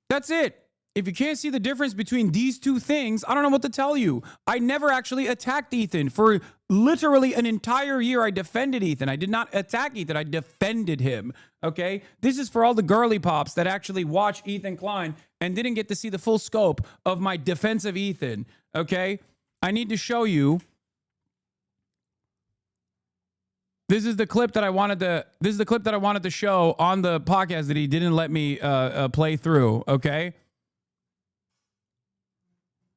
S1: That's it. If you can't see the difference between these two things, I don't know what to tell you. I never actually attacked Ethan. For literally an entire year, I defended Ethan. I did not attack Ethan. I defended him, okay? This is for all the girly pops that actually watch Ethan Klein and didn't get to see the full scope of my defense of Ethan, okay? I need to show you. This is the clip that I wanted to show on the podcast that he didn't let me play through, okay?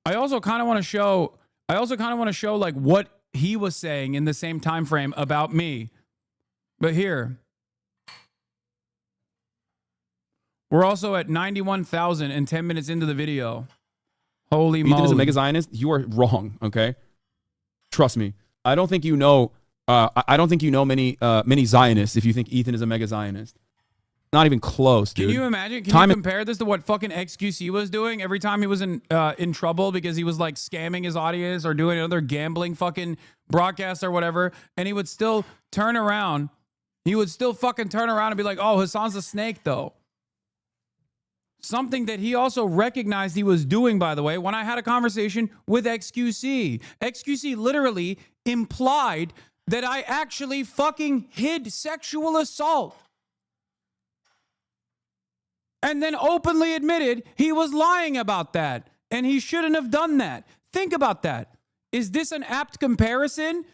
S1: I also kind of want to show like what he was saying in the same time frame about me. But here, we're also at 91,000 and 10 minutes into the video. Holy moly.
S5: Ethan is a mega Zionist. You are wrong, okay? Trust me. I don't think you know many Zionists if you think Ethan is a mega Zionist. Not even close, dude.
S1: Can you imagine? Can you compare this to what fucking XQC was doing every time he was in trouble because he was like scamming his audience or doing another gambling fucking broadcast or whatever, and he would still turn around. He would still fucking turn around and be like, "Oh, Hasan's a snake," though. Something that he also recognized he was doing, by the way, when I had a conversation with XQC. XQC literally implied that I actually fucking hid sexual assault. And then openly admitted he was lying about that. And he shouldn't have done that. Think about that. Is this an apt comparison?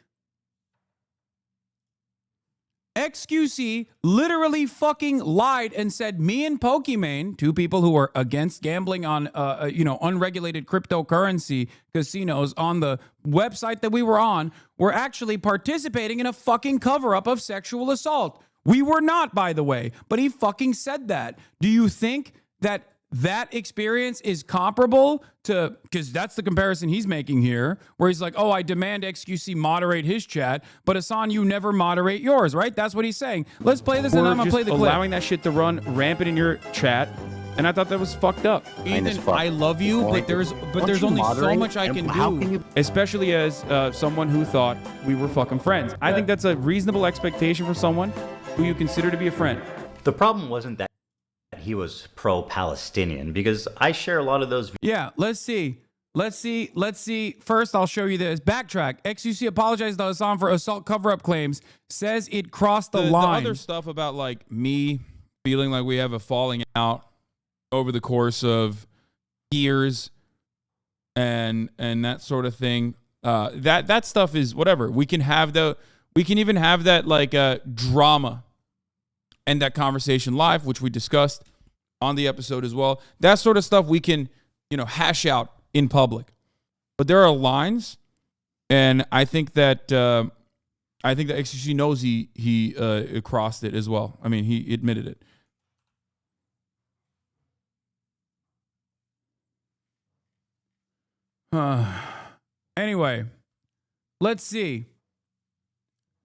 S1: XQC literally fucking lied and said me and Pokimane, two people who are against gambling on unregulated cryptocurrency casinos on the website that we were on, were actually participating in a fucking cover-up of sexual assault. We were not, by the way, but he fucking said that. Do you think that experience is comparable to, because that's the comparison he's making here, where he's like, oh, I demand XQC moderate his chat, but Hasan, you never moderate yours, right? That's what he's saying. Let's play this and I'm going to play the clip.
S5: Allowing that shit to run rampant in your chat, and I thought that was fucked up.
S1: Ethan, I love you, but there's only so much I can do.
S5: Especially as someone who thought we were fucking friends. I think that's a reasonable expectation from someone who you consider to be a friend.
S2: The problem wasn't that he was pro-Palestinian, because I share a lot of those.
S1: Yeah, let's see. Let's see. First, I'll show you this. Backtrack. XUC apologized to Hasan for assault cover-up claims. Says it crossed the line.
S5: The other stuff about like me feeling like we have a falling out over the course of years and that sort of thing. That stuff is whatever. We can even have that like drama and that conversation live, which we discussed on the episode as well. That sort of stuff we can, hash out in public. But there are lines, and I think that XCC knows he crossed it as well. I mean, he admitted it.
S1: Anyway, let's see.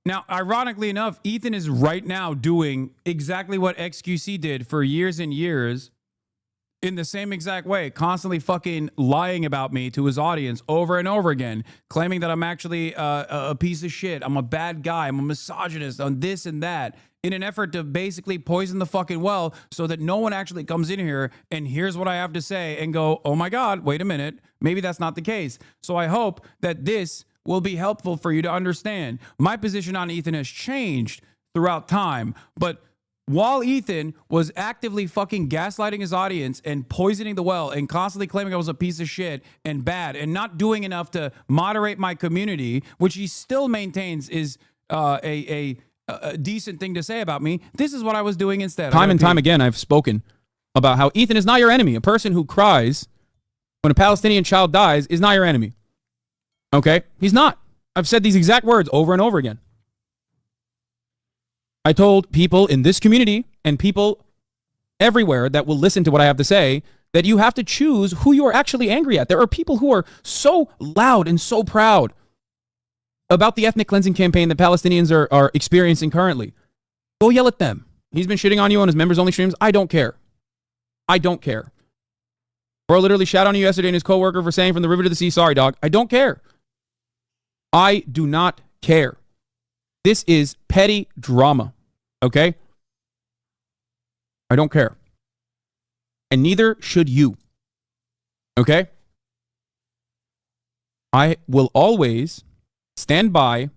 S1: Now, ironically enough, Ethan is right now doing exactly what XQC did for years and years in the same exact way, constantly fucking lying about me to his audience over and over again, claiming that I'm actually a piece of shit. I'm a bad guy. I'm a misogynist on this and that, in an effort to basically poison the fucking well so that no one actually comes in here and hears what I have to say and go, oh my God, wait a minute. Maybe that's not the case. So I hope that this will be helpful for you to understand. My position on Ethan has changed throughout time, but while Ethan was actively fucking gaslighting his audience and poisoning the well and constantly claiming I was a piece of shit and bad and not doing enough to moderate my community, which he still maintains is a decent thing to say about me, this is what I was doing instead.
S5: Time and time again, I've spoken about how Ethan is not your enemy. A person who cries when a Palestinian child dies is not your enemy. Okay? He's not. I've said these exact words over and over again. I told people in this community and people everywhere that will listen to what I have to say that you have to choose who you are actually angry at. There are people who are so loud and so proud about the ethnic cleansing campaign that Palestinians are experiencing currently. Go yell at them. He's been shitting on you on his members-only streams. I don't care. I don't care. Bro literally shot on you yesterday and his coworker for saying from the river to the sea, sorry, dog. I don't care. I do not care. This is petty drama, okay? I don't care. And neither should you, okay? I will always stand by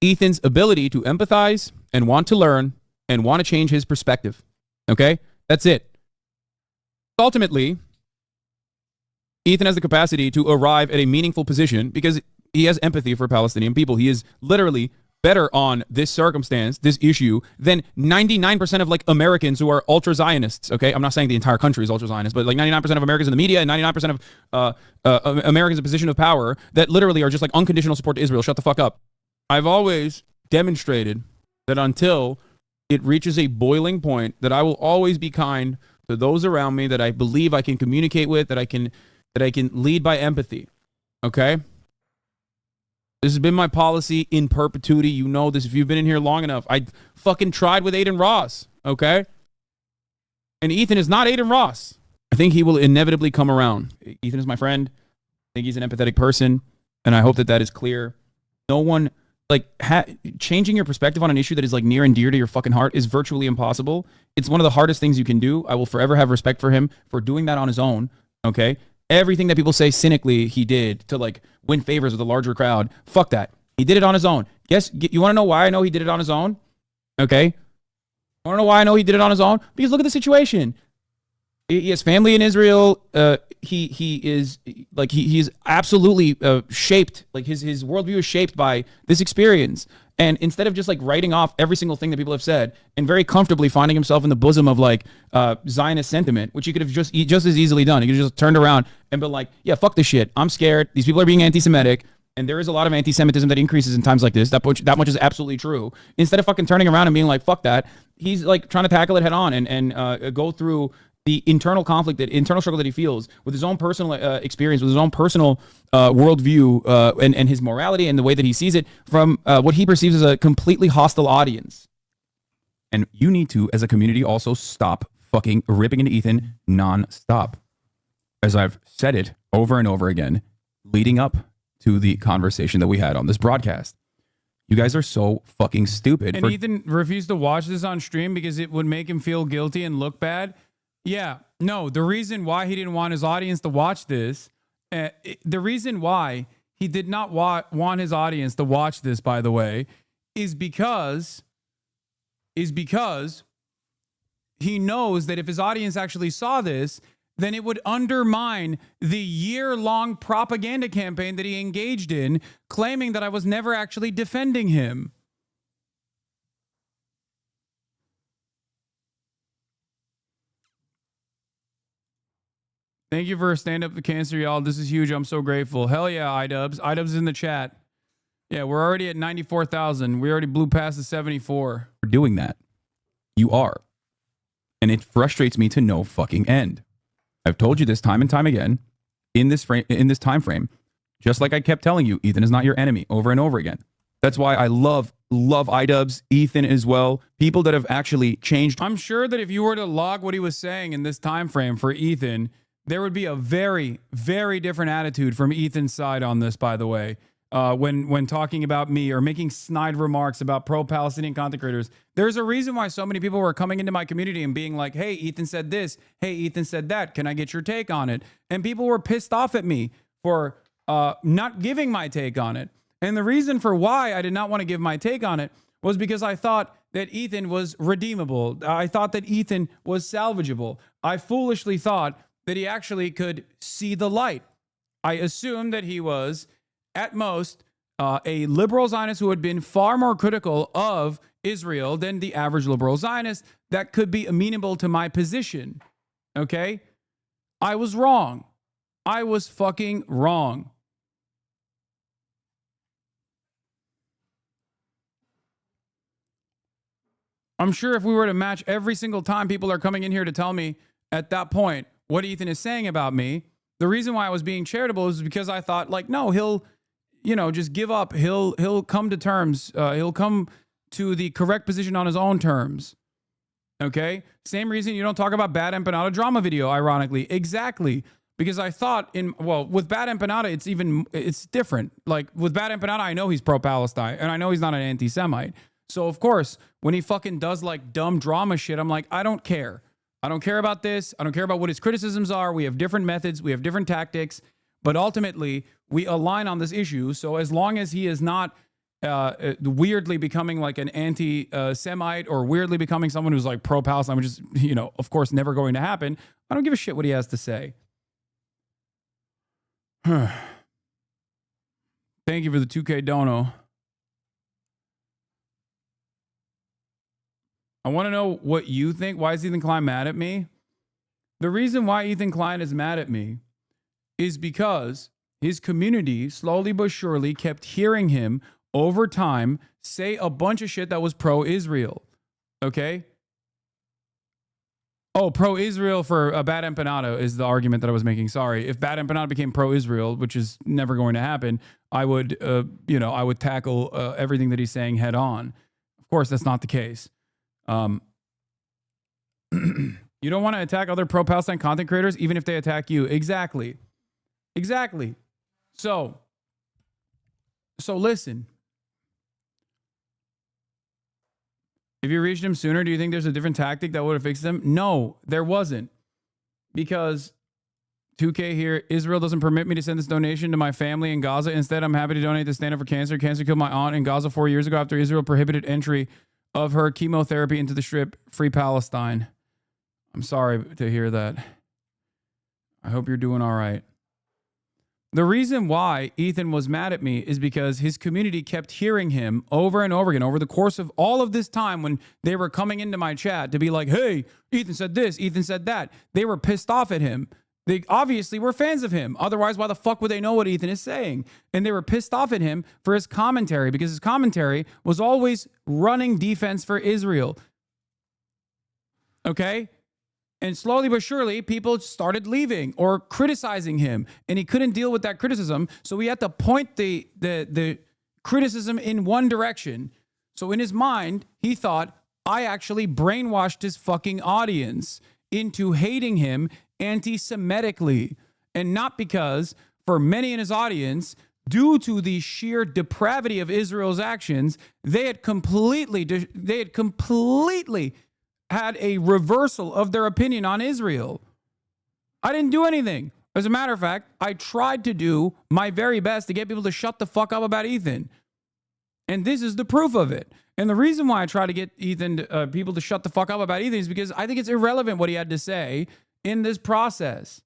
S5: Ethan's ability to empathize and want to learn and want to change his perspective, okay? That's it. Ultimately, Ethan has the capacity to arrive at a meaningful position because he has empathy for Palestinian people. He is literally better on this circumstance, this issue, than 99% of like Americans who are ultra-Zionists, okay? I'm not saying the entire country is ultra-Zionist, but like 99% of Americans in the media and 99% of Americans in position of power that literally are just like unconditional support to Israel. Shut the fuck up. I've always demonstrated that until it reaches a boiling point, that I will always be kind to those around me that I believe I can communicate with, that I can lead by empathy, okay? This has been my policy in perpetuity. You know this if you've been in here long enough. I fucking tried with Aiden Ross, okay? And Ethan is not Aiden Ross. I think he will inevitably come around. Ethan is my friend. I think he's an empathetic person, and I hope that is clear. No one, like, changing your perspective on an issue that is, like, near and dear to your fucking heart is virtually impossible. It's one of the hardest things you can do. I will forever have respect for him for doing that on his own, okay? Everything that people say cynically he did to like win favors with a larger crowd, fuck that. He did it on his own. Guess you want to know why I know he did it on his own? Okay. You want to know why I know he did it on his own? Because look at the situation. He has family in Israel. He is absolutely shaped. Like his worldview is shaped by this experience. And instead of just like writing off every single thing that people have said and very comfortably finding himself in the bosom of like Zionist sentiment, which he could have just as easily done. He could have just turned around and been like, yeah, fuck this shit. I'm scared. These people are being anti-Semitic. And there is a lot of anti-Semitism that increases in times like this. That much is absolutely true. Instead of fucking turning around and being like, fuck that, he's like trying to tackle it head on and go through the internal conflict, that internal struggle that he feels with his own personal experience, with his own personal worldview and his morality and the way that he sees it from what he perceives as a completely hostile audience. And you need to, as a community, also stop fucking ripping into Ethan nonstop. As I've said it over and over again, leading up to the conversation that we had on this broadcast. You guys are so fucking stupid. And Ethan refused to watch this on stream because it would make him feel guilty and look bad. Yeah, no, the reason why he didn't want his audience to watch this
S1: the reason why he did not want his audience to watch this, by the way, is because he knows that if his audience actually saw this, then it would undermine the year-long propaganda campaign that he engaged in, claiming that I was never actually defending him. Thank you for Stand Up to Cancer, y'all. This is huge. I'm so grateful. Hell yeah, iDubbbz. iDubbbz is in the chat. Yeah, we're already at 94,000. We already blew past the 74.
S5: For doing that. You are. And it frustrates me to no fucking end. I've told you this time and time again in this time frame, just like I kept telling you, Ethan is not your enemy over and over again. That's why I love iDubbbz, Ethan as well, people that have actually changed.
S1: I'm sure that if you were to log what he was saying in this time frame for Ethan, there would be a very, very different attitude from Ethan's side on this, by the way. When talking about me or making snide remarks about pro-Palestinian content creators, there's a reason why so many people were coming into my community and being like, hey, Ethan said this. Hey, Ethan said that. Can I get your take on it? And people were pissed off at me for not giving my take on it. And the reason for why I did not want to give my take on it was because I thought that Ethan was redeemable. I thought that Ethan was salvageable. I foolishly thought that he actually could see the light. I assumed that he was at most, a liberal Zionist who had been far more critical of Israel than the average liberal Zionist that could be amenable to my position. Okay? I was wrong. I was fucking wrong. I'm sure if we were to match every single time people are coming in here to tell me at that point what Ethan is saying about me, the reason why I was being charitable is because I thought, like, no, he'll just give up. He'll come to terms. He'll come to the correct position on his own terms. Okay? Same reason you don't talk about Bad Empanada drama video, ironically. Exactly. Because I thought with Bad Empanada, it's different. Like with Bad Empanada, I know he's pro-Palestine and I know he's not an anti-Semite. So of course, when he fucking does like dumb drama shit, I'm like, I don't care. I don't care about this. I don't care about what his criticisms are. We have different methods. We have different tactics. But ultimately, we align on this issue. So as long as he is not weirdly becoming like an anti-Semite or weirdly becoming someone who's like pro-Palestine, which is, of course, never going to happen, I don't give a shit what he has to say. Thank you for the 2K dono. I want to know what you think. Why is Ethan Klein mad at me? The reason why Ethan Klein is mad at me is because his community, slowly but surely, kept hearing him over time say a bunch of shit that was pro-Israel. Okay? Oh, pro-Israel for a Bad Empanada is the argument that I was making. Sorry. If Bad Empanada became pro-Israel, which is never going to happen, I would, I would tackle everything that he's saying head on. Of course, that's not the case. You don't want to attack other pro-Palestine content creators, even if they attack you. Exactly. So listen. If you reached him sooner, do you think there's a different tactic that would have fixed him? No, there wasn't. Because 2K here, Israel doesn't permit me to send this donation to my family in Gaza. Instead, I'm happy to donate to Stand Up for Cancer. Cancer killed my aunt in Gaza 4 years ago after Israel prohibited entry of her chemotherapy into the Strip. Free Palestine. I'm sorry to hear that. I hope you're doing all right. The reason why Ethan was mad at me is because his community kept hearing him over and over again over the course of all of this time when they were coming into my chat to be like, hey, Ethan said this, Ethan said that. They were pissed off at him. They obviously were fans of him. Otherwise, why the fuck would they know what Ethan is saying? And they were pissed off at him for his commentary because his commentary was always running defense for Israel. Okay? And slowly but surely, people started leaving or criticizing him. And he couldn't deal with that criticism. So he had to point the criticism in one direction. So in his mind, he thought, I actually brainwashed his fucking audience into hating him anti-Semitically. And not because, for many in his audience, due to the sheer depravity of Israel's actions, they had completely had a reversal of their opinion on Israel. I didn't do anything. As a matter of fact, I tried to do my very best to get people to shut the fuck up about Ethan. And this is the proof of it. And the reason why I try to get people to shut the fuck up about Ethan is because I think it's irrelevant what he had to say in this process.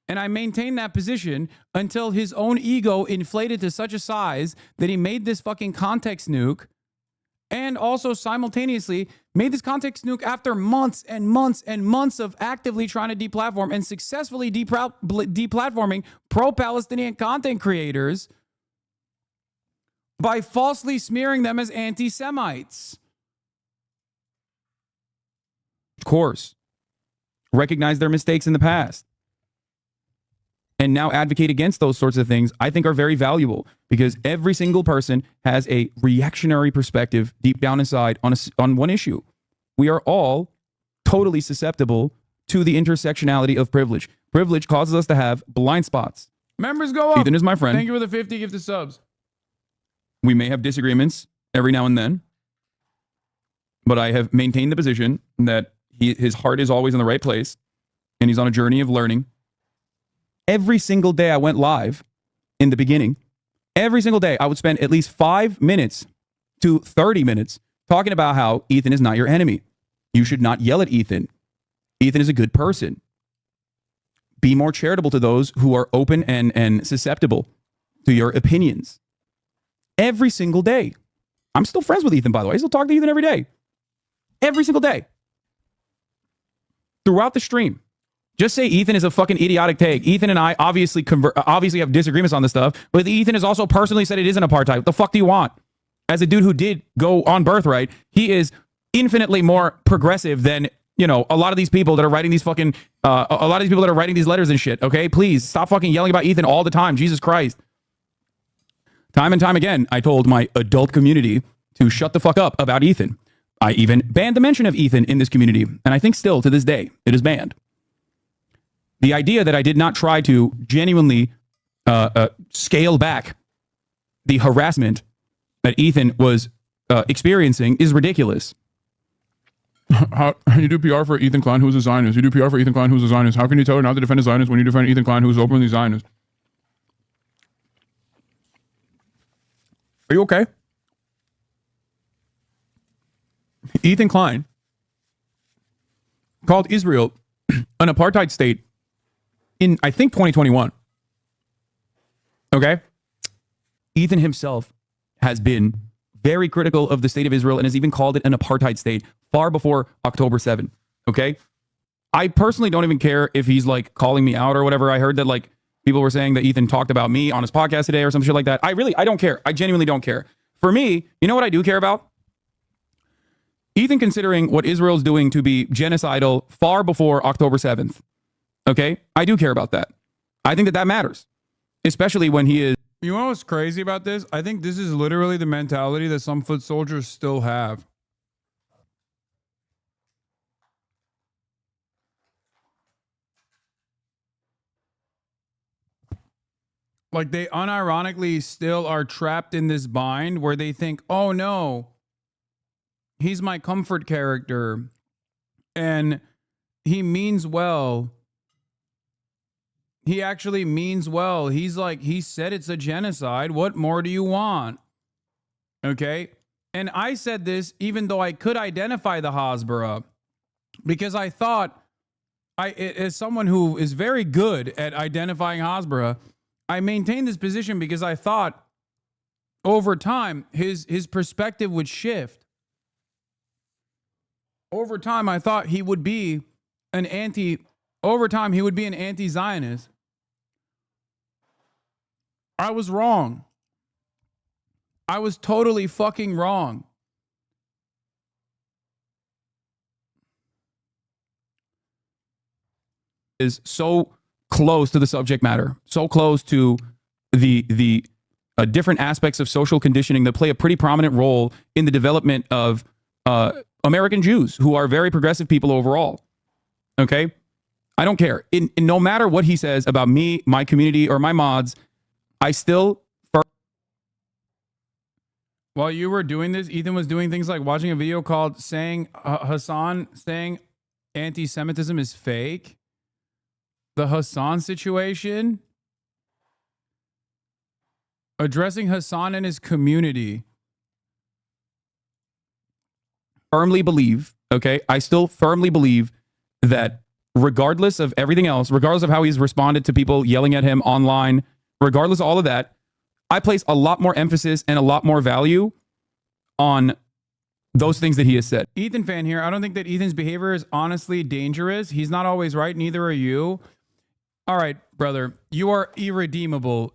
S1: And I maintained that position until his own ego inflated to such a size that he made this fucking context nuke, and also simultaneously made this context nuke after months and months and months of actively trying to deplatform and successfully deplatforming pro-Palestinian content creators by falsely smearing them as anti-Semites. Of course, recognize their mistakes in the past and now advocate against those sorts of things, I think are very valuable, because every single person has a reactionary perspective deep down inside on one issue. We are all totally susceptible to the intersectionality of privilege. Privilege causes us to have blind spots. Members go up. Ethan is my friend. Thank you for the 50 gifted subs. We may have disagreements every now and then, but I have maintained the position that his heart is always in the right place, and he's on a journey of learning. Every single day I went live in the beginning, every single day I would spend at least 5 minutes to 30 minutes talking about how Ethan is not your enemy. You should not yell at Ethan. Ethan is a good person. Be more charitable to those who are open and susceptible to your opinions. Every single day. I'm still friends with Ethan, by the way. I still talk to Ethan every day. Every single day. Throughout the stream. Just say Ethan is a fucking idiotic take. Ethan and I obviously have disagreements on this stuff, but Ethan has also personally said it isn't apartheid. What the fuck do you want? As a dude who did go on birthright, he is infinitely more progressive than, you know, a lot of these people that are writing these fucking, a lot of these people that are writing these letters and shit, okay? Please, stop fucking yelling about Ethan all the time. Jesus Christ. Time and time again, I told my adult community to shut the fuck up about Ethan. I even banned the mention of Ethan in this community, and I think still to this day, it is banned. The idea that I did not try to genuinely scale back the harassment that Ethan was experiencing is ridiculous.
S5: How you do PR for Ethan Klein, who's a Zionist? You do PR for Ethan Klein, who's a Zionist. How can you tell her not to defend a Zionist when you defend Ethan Klein, who's openly Zionist? Are you okay? Ethan Klein called Israel an apartheid state in, I think, 2021. Okay? Ethan himself has been very critical of the state of Israel and has even called it an apartheid state far before October 7th. Okay? I personally don't even care if he's like calling me out or whatever. I heard that like people were saying that Ethan talked about me on his podcast today or some shit like that. I don't care. I genuinely don't care. For me, you know what I do care about? Ethan considering what Israel's doing to be genocidal far before October 7th. Okay? I do care about that. I think that matters. Especially when he is... You know what's crazy about this? I think this is literally the mentality that some foot soldiers still have. Like they unironically still are trapped in this bind where they think, oh no, he's my comfort character and he means well. He actually means well. He's like, he said it's a genocide. What more do you want? Okay. And I said this even though I could identify the Hasbara, because I thought, as someone who is very good at identifying Hasbara, I maintained this position because I thought over time his perspective would shift. Over time, I thought he would be an anti-Zionist. I was wrong. I was totally fucking wrong. Is so close to the subject matter, so close to the different aspects of social conditioning that play a pretty prominent role in the development of American Jews, who are very progressive people overall. Okay? I don't care. In no matter what he says about me, my community, or my mods, I still... While you were doing this, Ethan was doing things like watching a video called saying Hasan saying anti-Semitism is fake.
S1: the Hasan situation, addressing Hasan and his community. Firmly believe, okay, I still firmly believe that regardless of everything else, regardless of how he's responded to people yelling at him online, regardless of all of that, I place a lot more emphasis and a lot more value on those things that he has said. Ethan fan here. I don't think that Ethan's behavior is honestly dangerous. He's not always right. Neither are you. All right, brother. You are irredeemable.